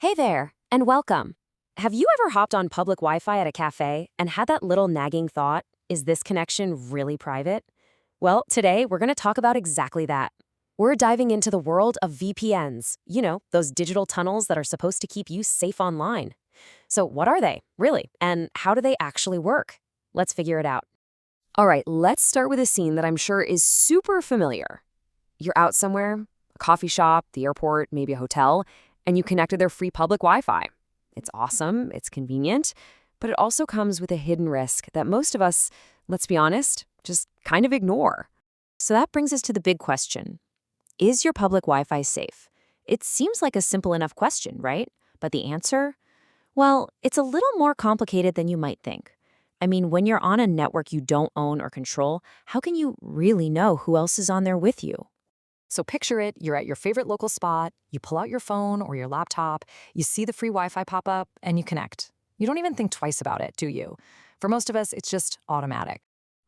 Hey there, and welcome. Have you ever hopped on public Wi-Fi at a cafe and had that little nagging thought, is this connection really private? Well, today we're going to talk about exactly that. We're diving into the world of VPNs, those digital tunnels that are supposed to keep you safe online. So what are they, really, and how do they actually work? Let's figure it out. All right, let's start with a scene that I'm sure is super familiar. You're out somewhere, a coffee shop, the airport, maybe a hotel, and you connect to their free public Wi-Fi. It's awesome, it's convenient, but it also comes with a hidden risk that most of us, let's be honest, just kind of ignore. So that brings us to the big question. Is your public Wi-Fi safe? It seems like a simple enough question, right? But the answer? Well, it's a little more complicated than you might think. I mean, when you're on a network you don't own or control, how can you really know who else is on there with you? So picture it, you're at your favorite local spot, you pull out your phone or your laptop, you see the free Wi-Fi pop up, and you connect. You don't even think twice about it, do you? For most of us, it's just automatic.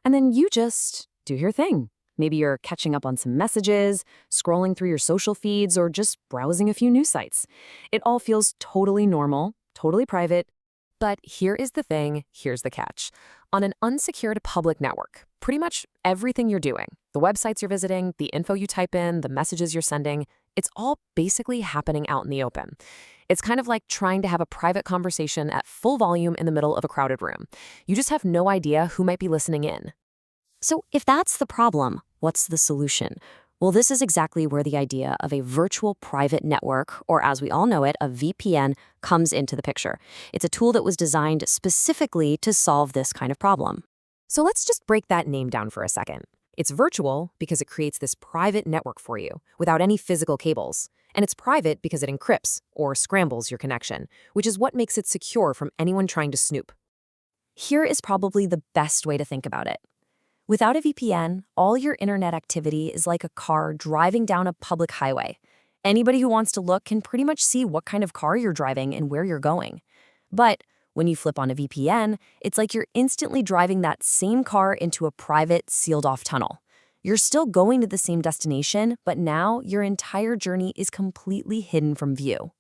And then you just do your thing. Maybe you're catching up on some messages, scrolling through your social feeds, or just browsing a few news sites. It all feels totally normal, totally private. But here is the thing, here's the catch. On an unsecured public network, pretty much everything you're doing, the websites you're visiting, the info you type in, the messages you're sending, it's all basically happening out in the open. It's kind of like trying to have a private conversation at full volume in the middle of a crowded room. You just have no idea who might be listening in. So if that's the problem, what's the solution? Well, this is exactly where the idea of a virtual private network, or as we all know it, a VPN, comes into the picture. It's a tool that was designed specifically to solve this kind of problem. So let's just break that name down for a second. It's virtual because it creates this private network for you without any physical cables. And it's private because it encrypts or scrambles your connection, which is what makes it secure from anyone trying to snoop. Here is probably the best way to think about it. Without a VPN, all your internet activity is like a car driving down a public highway. Anybody who wants to look can pretty much see what kind of car you're driving and where you're going. But when you flip on a VPN, it's like you're instantly driving that same car into a private, sealed-off tunnel. You're still going to the same destination, but now your entire journey is completely hidden from view.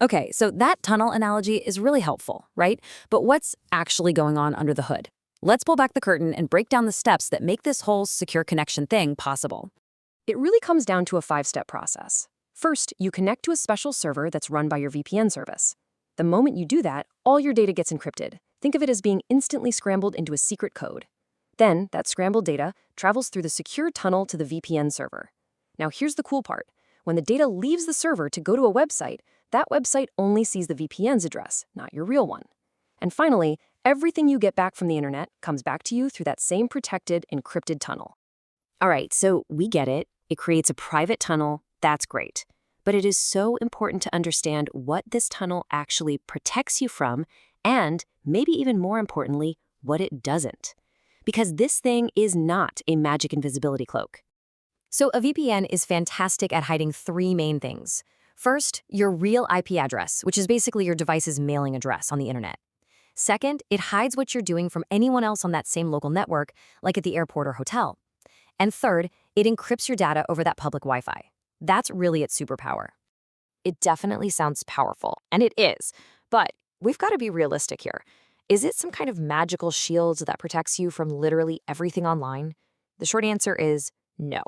Okay, so that tunnel analogy is really helpful, right? But what's actually going on under the hood? Let's pull back the curtain and break down the steps that make this whole secure connection thing possible. It really comes down to a 5-step process. First, you connect to a special server that's run by your VPN service. The moment you do that, all your data gets encrypted. Think of it as being instantly scrambled into a secret code. Then, that scrambled data travels through the secure tunnel to the VPN server. Now here's the cool part. When the data leaves the server to go to a website, that website only sees the VPN's address, not your real one. And finally, everything you get back from the internet comes back to you through that same protected, encrypted tunnel. All right, so we get it. It creates a private tunnel. That's great. But it is so important to understand what this tunnel actually protects you from, and maybe even more importantly, what it doesn't. Because this thing is not a magic invisibility cloak. So a VPN is fantastic at hiding 3 main things. First, your real IP address, which is basically your device's mailing address on the internet. Second, it hides what you're doing from anyone else on that same local network, like at the airport or hotel. And third, it encrypts your data over that public Wi-Fi. That's really its superpower. It definitely sounds powerful, and it is, but we've got to be realistic here. Is it some kind of magical shield that protects you from literally everything online? The short answer is no.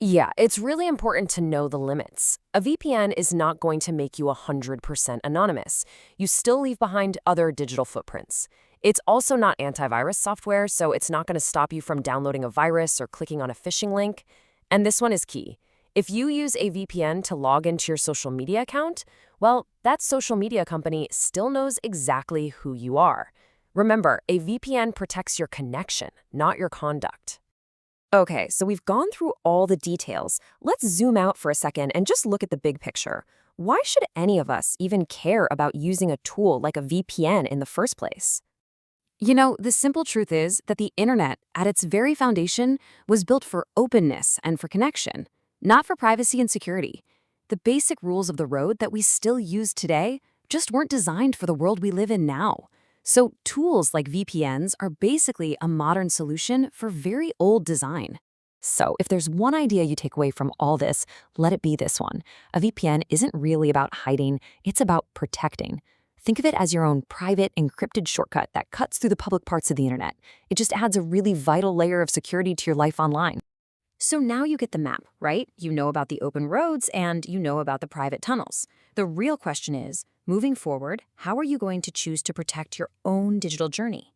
Yeah, it's really important to know the limits. A VPN is not going to make you 100% anonymous. You still leave behind other digital footprints. It's also not antivirus software, so it's not going to stop you from downloading a virus or clicking on a phishing link. And this one is key. If you use a VPN to log into your social media account, well, that social media company still knows exactly who you are. Remember, a VPN protects your connection, not your conduct. Okay, so we've gone through all the details. Let's zoom out for a second and just look at the big picture. Why should any of us even care about using a tool like a VPN in the first place? The simple truth is that the internet, at its very foundation, was built for openness and for connection, not for privacy and security. The basic rules of the road that we still use today just weren't designed for the world we live in now. So tools like VPNs are basically a modern solution for very old design. So, if there's one idea you take away from all this, let it be this one. A VPN isn't really about hiding, it's about protecting. Think of it as your own private, encrypted shortcut that cuts through the public parts of the internet. It just adds a really vital layer of security to your life online. So now you get the map, right? You know about the open roads and you know about the private tunnels. The real question is, moving forward, how are you going to choose to protect your own digital journey?